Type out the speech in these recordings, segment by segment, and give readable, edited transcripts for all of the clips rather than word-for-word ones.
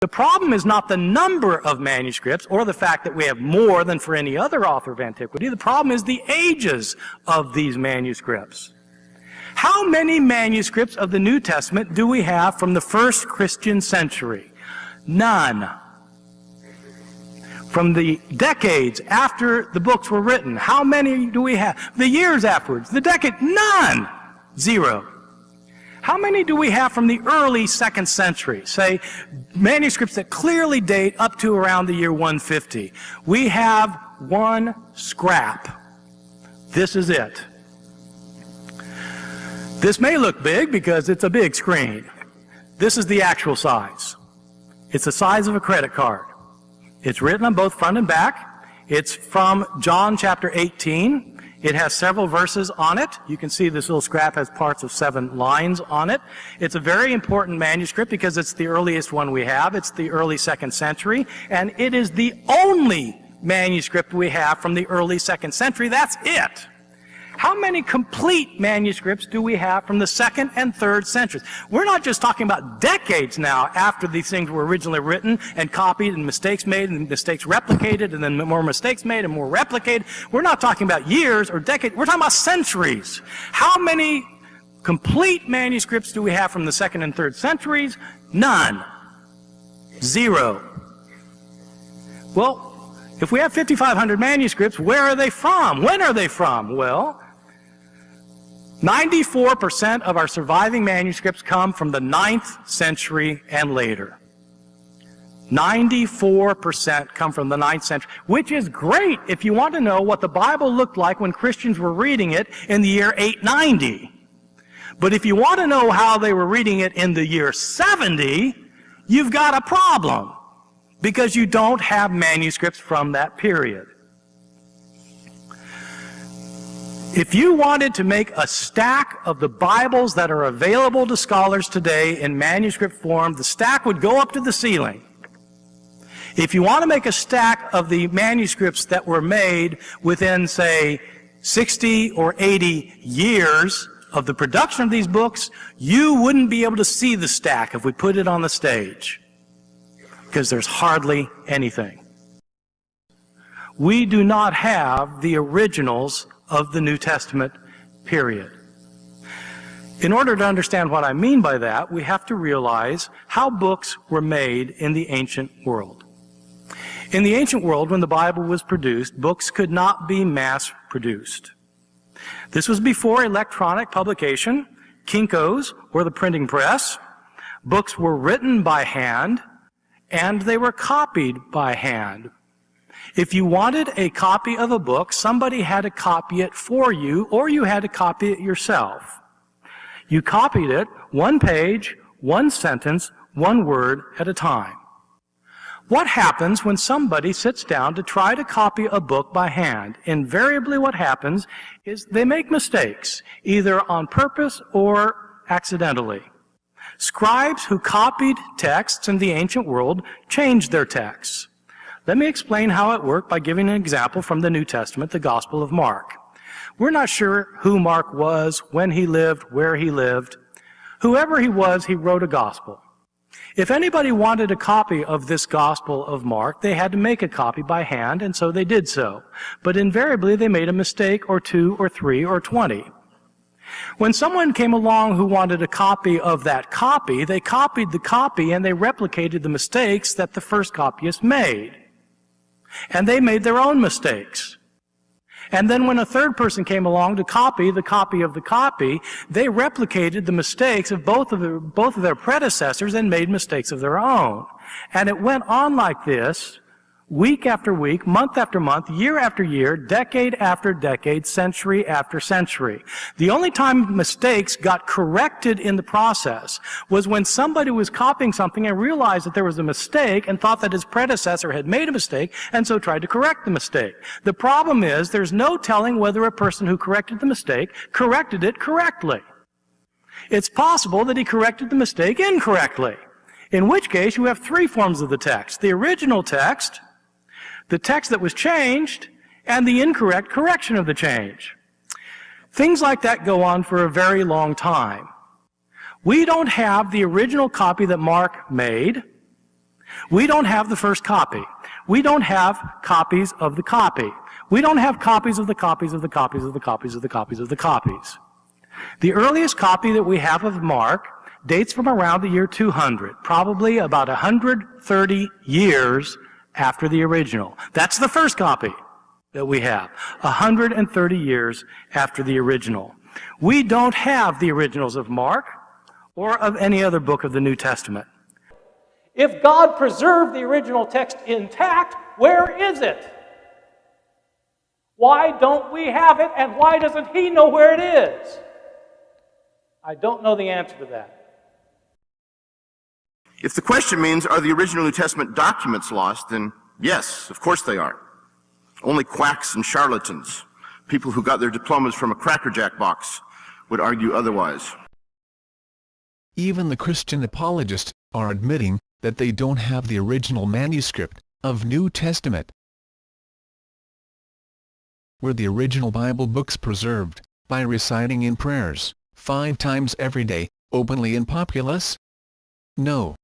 The problem is not the number of manuscripts or the fact that we have more than for any other author of antiquity. The problem is the ages of these manuscripts. How many manuscripts of the New Testament do we have from the first Christian century? None. From the decades after the books were written, how many do we have? The years afterwards, the decade, none. 0. How many do we have from the early 2nd century? Say, manuscripts that clearly date up to around the year 150. We have 1 scrap. This is it. This may look big because it's a big screen. This is the actual size. It's the size of a credit card. It's written on both front and back. It's from John chapter 18. It has several verses on it. You can see this little scrap has parts of 7 lines on it. It's a very important manuscript because it's the earliest one we have. It's the early 2nd century, and it is the only manuscript we have from the early 2nd century. That's it. How many complete manuscripts do we have from the 2nd and 3rd centuries? We're not just talking about decades now after these things were originally written and copied and mistakes made and mistakes replicated and then more mistakes made and more replicated. We're not talking about years or decades. We're talking about centuries. How many complete manuscripts do we have from the 2nd and 3rd centuries? None. 0. Well, if we have 5,500 manuscripts, where are they from? When are they from? Well, 94% of our surviving manuscripts come from the 9th century and later. 94% come from the 9th century, which is great if you want to know what the Bible looked like when Christians were reading it in the year 890. But if you want to know how they were reading it in the year 70, you've got a problem, because you don't have manuscripts from that period. If you wanted to make a stack of the Bibles that are available to scholars today in manuscript form, the stack would go up to the ceiling. If you want to make a stack of the manuscripts that were made within, say, 60 or 80 years of the production of these books, you wouldn't be able to see the stack if we put it on the stage, because there's hardly anything. We do not have the originals of the New Testament, period. In order to understand what I mean by that, we have to realize how books were made in the ancient world. In the ancient world, when the Bible was produced, books could not be mass-produced. This was before electronic publication, Kinkos, or the printing press. Books were written by hand, and they were copied by hand. If you wanted a copy of a book, somebody had to copy it for you, or you had to copy it yourself. You copied it 1 page, 1 sentence, 1 word at a time. What happens when somebody sits down to try to copy a book by hand? Invariably what happens is they make mistakes, either on purpose or accidentally. Scribes who copied texts in the ancient world changed their texts. Let me explain how it worked by giving an example from the New Testament, the Gospel of Mark. We're not sure who Mark was, when he lived, where he lived. Whoever he was, he wrote a gospel. If anybody wanted a copy of this Gospel of Mark, they had to make a copy by hand, and so they did so. But invariably, they made a mistake or 2 or 3 or 20. When someone came along who wanted a copy of that copy, they copied the copy and they replicated the mistakes that the first copyist made. And they made their own mistakes. And then when a third person came along to copy the copy of the copy, they replicated the mistakes of both of their predecessors and made mistakes of their own. And it went on like this, week after week, month after month, year after year, decade after decade, century after century. The only time mistakes got corrected in the process was when somebody was copying something and realized that there was a mistake and thought that his predecessor had made a mistake and so tried to correct the mistake. The problem is there's no telling whether a person who corrected the mistake corrected it correctly. It's possible that he corrected the mistake incorrectly, in which case you have 3 forms of the text: the original text, the text that was changed, and the incorrect correction of the change. Things like that go on for a very long time. We don't have the original copy that Mark made, We don't have the first copy. We don't have copies of the copy. We don't have copies of the copies of the copies of the copies of the copies of the copies. The earliest copy that we have of Mark dates from around the year 200, probably about 130 years after the original. That's the first copy that we have, 130 years after the original. We don't have the originals of Mark or of any other book of the New Testament. If God preserved the original text intact, where is it? Why don't we have it, and why doesn't He know where it is? I don't know the answer to that. If the question means, are the original New Testament documents lost, then yes, of course they are. Only quacks and charlatans, people who got their diplomas from a Cracker Jack box, would argue otherwise. Even the Christian apologists are admitting that they don't have the original manuscript of New Testament. Were the original Bible books preserved by reciting in prayers 5 times every day, openly in populace? No.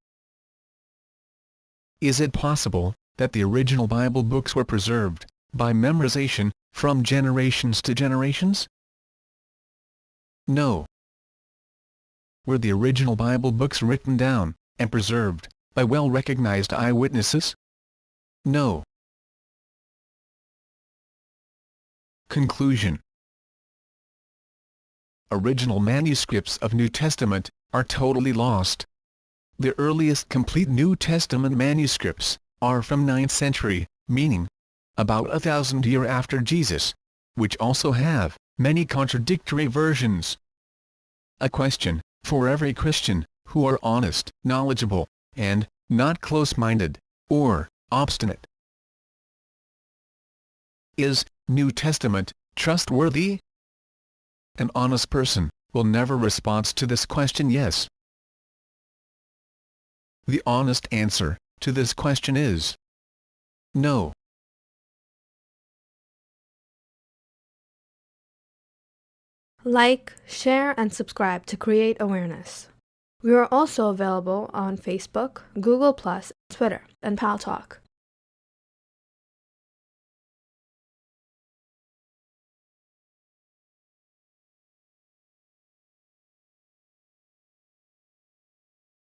Is it possible that the original Bible books were preserved by memorization from generations to generations? No. Were the original Bible books written down and preserved by well-recognized eyewitnesses? No. Conclusion. Original manuscripts of New Testament are totally lost. The earliest complete New Testament manuscripts are from 9th century, meaning about 1,000 years after Jesus, which also have many contradictory versions. A question for every Christian who are honest, knowledgeable, and not close-minded or obstinate. Is New Testament trustworthy? An honest person will never respond to this question yes. The honest answer to this question is no. Like, share, and subscribe to create awareness. We are also available on Facebook, Google+, Twitter, and Paltalk.